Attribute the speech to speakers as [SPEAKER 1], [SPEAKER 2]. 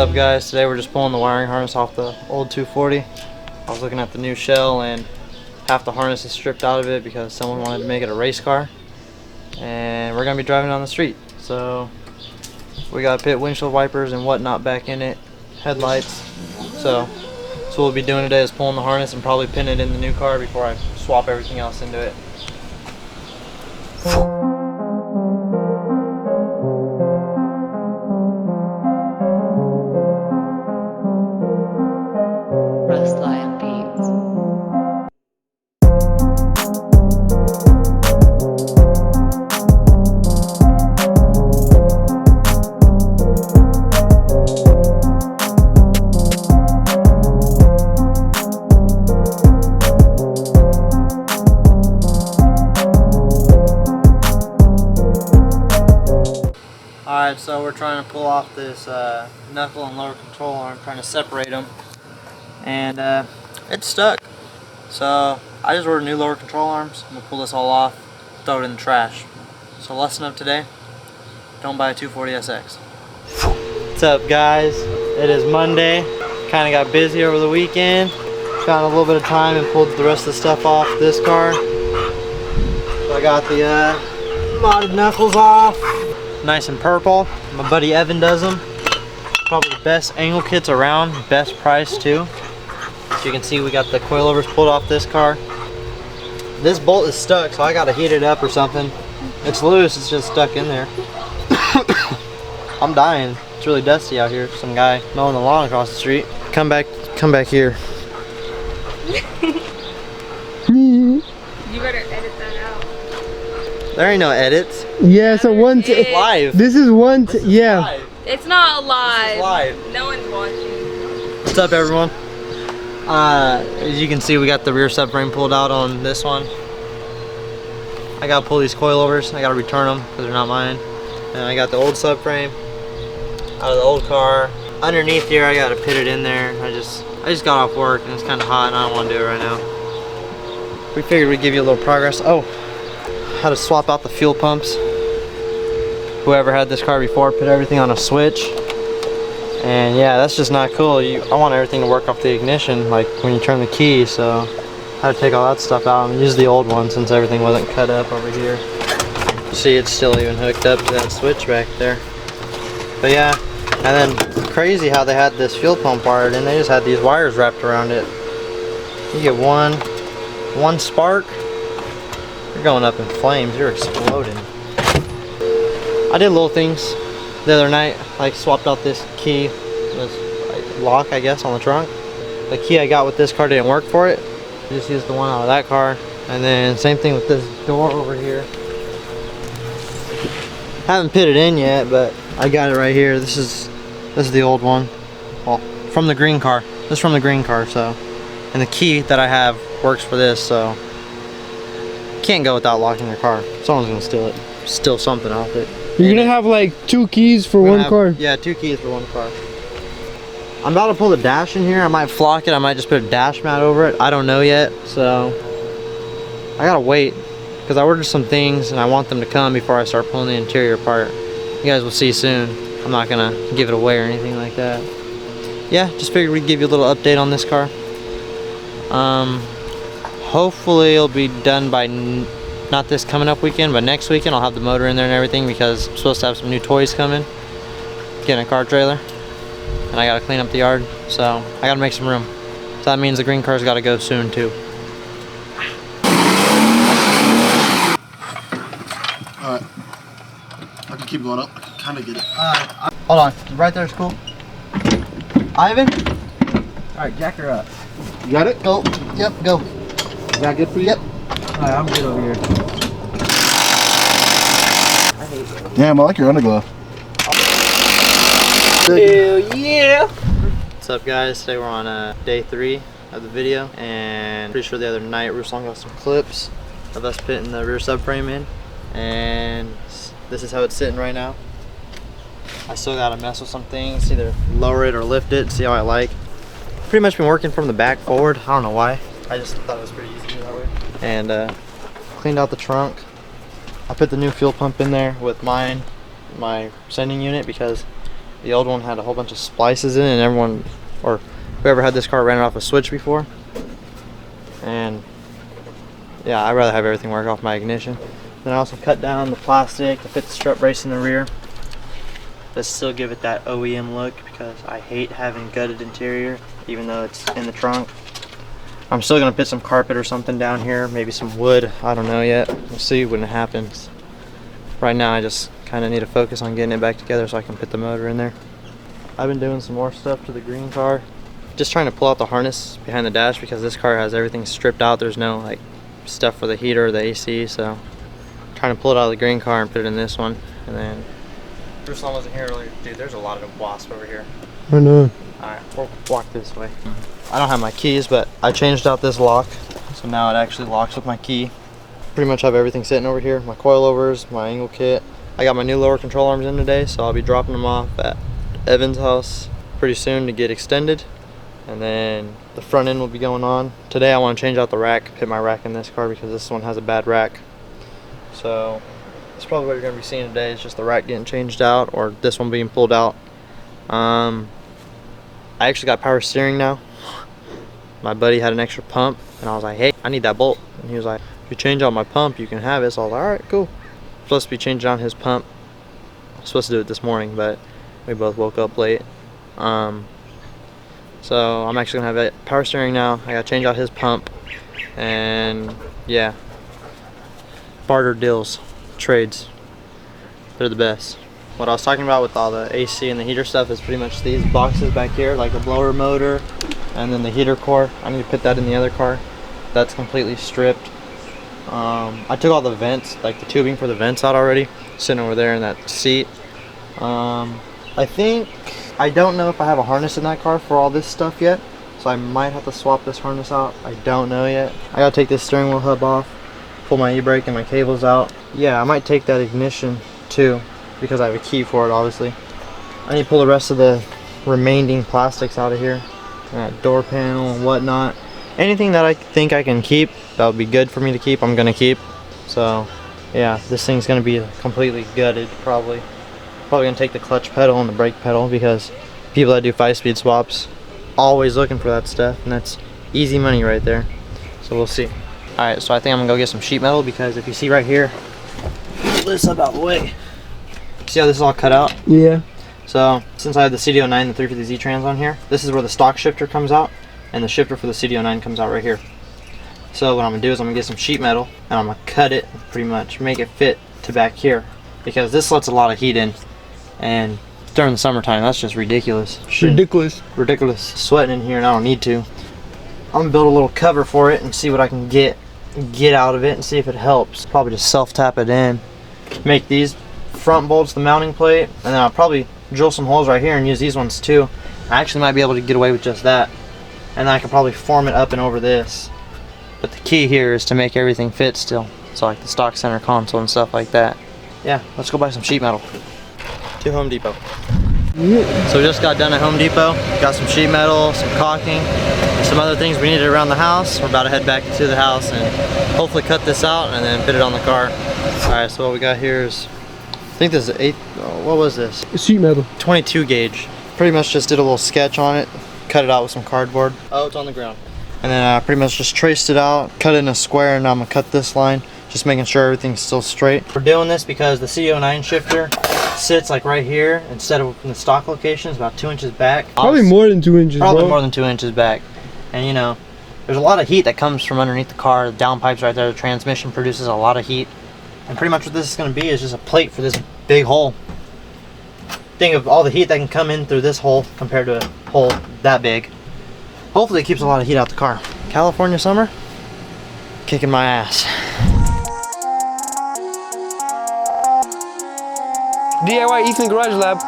[SPEAKER 1] up, guys? Today we're just pulling the wiring harness off the old 240. I was looking at the new shell and half the harness is stripped out of it because someone wanted to make it a race car. And we're gonna be driving down the street. So we got pit windshield wipers and whatnot back in it, headlights. So what we'll be doing today is pulling the harness and probably pin it in the new car before I swap everything else into it. Alright, so we're trying to pull off this knuckle and lower control arm, trying to separate them, and it's stuck. So I just ordered new lower control arms. I'm going to pull this all off, throw it in the trash. So lesson of today, don't buy a 240SX. What's up, guys? It is Monday. Kind of got busy over the weekend. Found a little bit of time and pulled the rest of the stuff off this car. So I got the modded knuckles off. Nice and purple. My buddy Evan does them. Probably the best angle kits around, best price too. So you can see we got the coilovers pulled off this car. This bolt is stuck, so I gotta heat it up or something. It's loose, it's just stuck in there. I'm dying. It's really dusty out here. Some guy mowing the lawn across the street. Come back here.
[SPEAKER 2] You better edit that out.
[SPEAKER 1] There ain't no edits.
[SPEAKER 3] Yeah, so one
[SPEAKER 1] live.
[SPEAKER 3] This is one yeah.
[SPEAKER 1] Live.
[SPEAKER 2] It's not live.
[SPEAKER 1] This is live.
[SPEAKER 2] No one's watching.
[SPEAKER 1] What's up, everyone? As you can see, we got the rear subframe pulled out on this one. I gotta pull these coilovers. I gotta return them because they're not mine. And I got the old subframe out of the old car. Underneath here, I gotta pit it in there. I just got off work and it's kind of hot and I don't want to do it right now. We figured we'd give you a little progress. Oh, how to swap out the fuel pumps. Whoever had this car before put everything on a switch, and yeah, that's just not cool. I want everything to work off the ignition, like when you turn the key. So I had to take all that stuff out and use the old one since everything wasn't cut up over here. You see, it's still even hooked up to that switch back there. But yeah, and then crazy how they had this fuel pump wired and they just had these wires wrapped around it. You get one spark, you're going up in flames. You're exploding. I did little things the other night, like swapped out this key, this lock I guess on the trunk. The key I got with this car didn't work for it. I just used the one out of that car. And then same thing with this door over here. Haven't put it in yet, but I got it right here. This is the old one. Well, from the green car. This is from the green car, so. And the key that I have works for this, so. Can't go without locking your car. Someone's gonna steal it. Steal something off it.
[SPEAKER 3] You're gonna have like 2 keys for one car?
[SPEAKER 1] Yeah, 2 keys for one car. I'm about to pull the dash in here. I might flock it. I might just put a dash mat over it. I don't know yet, so I gotta wait because I ordered some things and I want them to come before I start pulling the interior apart. You guys will see soon. I'm not gonna give it away or anything like that. Yeah, just figured we'd give you a little update on this car. Hopefully it'll be done by not this coming up weekend, but next weekend I'll have the motor in there and everything because I'm supposed to have some new toys coming. Getting a car trailer. And I gotta clean up the yard, so I gotta make some room. So that means the green car's gotta go soon too.
[SPEAKER 4] Alright. I can keep going up. I can kinda get it.
[SPEAKER 1] Hold on. Right there's cool. Ivan? Alright, jack her up.
[SPEAKER 4] You got it?
[SPEAKER 1] Go. Yep, go.
[SPEAKER 4] Is that good for you?
[SPEAKER 1] Yep. Alright, I'm good over here. I hate it.
[SPEAKER 4] Damn, I like your underglove.
[SPEAKER 1] Hell yeah! What's up, guys? Today we're on day 3 of the video, and pretty sure the other night Ruslan got some clips of us putting the rear subframe in, and this is how it's sitting right now. I still gotta mess with some things, either lower it or lift it, see how I like. Pretty much been working from the back forward. I don't know why. I just thought it was pretty easy to do that way. And cleaned out the trunk. I put the new fuel pump in there with my sending unit because The old one had a whole bunch of splices in it, and everyone, or whoever had this car, ran it off a switch before. And yeah, I'd rather have everything work off my ignition. Then I also cut down the plastic to fit the strut brace in the rear, but still give it that OEM look, because I hate having gutted interior, even though it's in the trunk. I'm still gonna put some carpet or something down here, maybe some wood, I don't know yet. We'll see when it happens. Right now I just kind of need to focus on getting it back together so I can put the motor in there. I've been doing some more stuff to the green car. Just trying to pull out the harness behind the dash, because this car has everything stripped out. There's no like stuff for the heater or the AC, so I'm trying to pull it out of the green car and put it in this one. And then Ruslan wasn't here earlier. Dude, there's a lot of wasps over here.
[SPEAKER 3] I know.
[SPEAKER 1] Alright, we'll walk this way. I don't have my keys, but I changed out this lock, so now it actually locks with my key. Pretty much have everything sitting over here. My coilovers, my angle kit. I got my new lower control arms in today, so I'll be dropping them off at Evan's house pretty soon to get extended. And then the front end will be going on. Today I want to change out the rack, put my rack in this car because this one has a bad rack. So that's probably what you're going to be seeing today, is just the rack getting changed out, or this one being pulled out. I actually got power steering now. My buddy had an extra pump, and I was like, hey, I need that bolt. And he was like, if you change out my pump, you can have it. So I was like, alright, cool. I'm supposed to be changing out his pump. I was supposed to do it this morning, but we both woke up late. So I'm actually gonna have power steering now. I gotta change out his pump, and yeah, barter deals, trades, they're the best. What I was talking about with all the AC and the heater stuff is pretty much these boxes back here, like the blower motor and then the heater core. I need to put that in the other car. That's completely stripped. I took all the vents, like the tubing for the vents, out already, sitting over there in that seat. I don't know if I have a harness in that car for all this stuff yet, so I might have to swap this harness out. I don't know yet. I gotta take this steering wheel hub off, pull my e-brake and my cables out. Yeah, I might take that ignition too, because I have a key for it, obviously. I need to pull the rest of the remaining plastics out of here, that door panel and whatnot. Anything that I think I can keep that would be good for me to keep, I'm gonna keep. So yeah, this thing's gonna be completely gutted probably. Probably gonna take the clutch pedal and the brake pedal, because people that do 5-speed swaps always looking for that stuff, and that's easy money right there. So we'll see. Alright, so I think I'm gonna go get some sheet metal, because if you see right here, pull this up out of the way. See how this is all cut out?
[SPEAKER 3] Yeah.
[SPEAKER 1] So since I have the CD09, the 350Z trans on here, this is where the stock shifter comes out, and the shifter for the CD09 comes out right here. So what I'm gonna do is I'm gonna get some sheet metal, and I'm gonna cut it, pretty much make it fit to back here, because this lets a lot of heat in, and during the summertime that's just ridiculous. Ridiculous sweating in here, and I don't need to. I'm gonna build a little cover for it and see what I can get out of it, and see if it helps. Probably just self tap it in, make these front bolts the mounting plate, and then I'll probably drill some holes right here and use these ones too. I actually might be able to get away with just that, and then I can probably form it up and over this. But the key here is to make everything fit still, so like the stock center console and stuff like that. Yeah, let's go buy some sheet metal to Home Depot. So we just got done at Home Depot, got some sheet metal, some caulking, and some other things we needed around the house. We're about to head back to the house and hopefully cut this out and then put it on the car. Alright, so what we got here is, I think this is what was this?
[SPEAKER 3] Sheet metal.
[SPEAKER 1] 22 gauge. Pretty much just did a little sketch on it, cut it out with some cardboard. Oh, it's on the ground. And then I pretty much just traced it out, cut it in a square, and now I'm gonna cut this line, just making sure everything's still straight. We're doing this because the CO9 shifter sits like right here instead of in the stock location. It's about 2 inches back.
[SPEAKER 3] Probably more than 2 inches.
[SPEAKER 1] Probably
[SPEAKER 3] bro.
[SPEAKER 1] more than 2 inches back. And you know, there's a lot of heat that comes from underneath the car. The downpipes right there, the transmission produces a lot of heat. And pretty much what this is going to be is just a plate for this big hole. Think of all the heat that can come in through this hole compared to a hole that big. Hopefully it keeps a lot of heat out the car. California summer, kicking my ass.
[SPEAKER 3] DIY Ethan Garage Lab.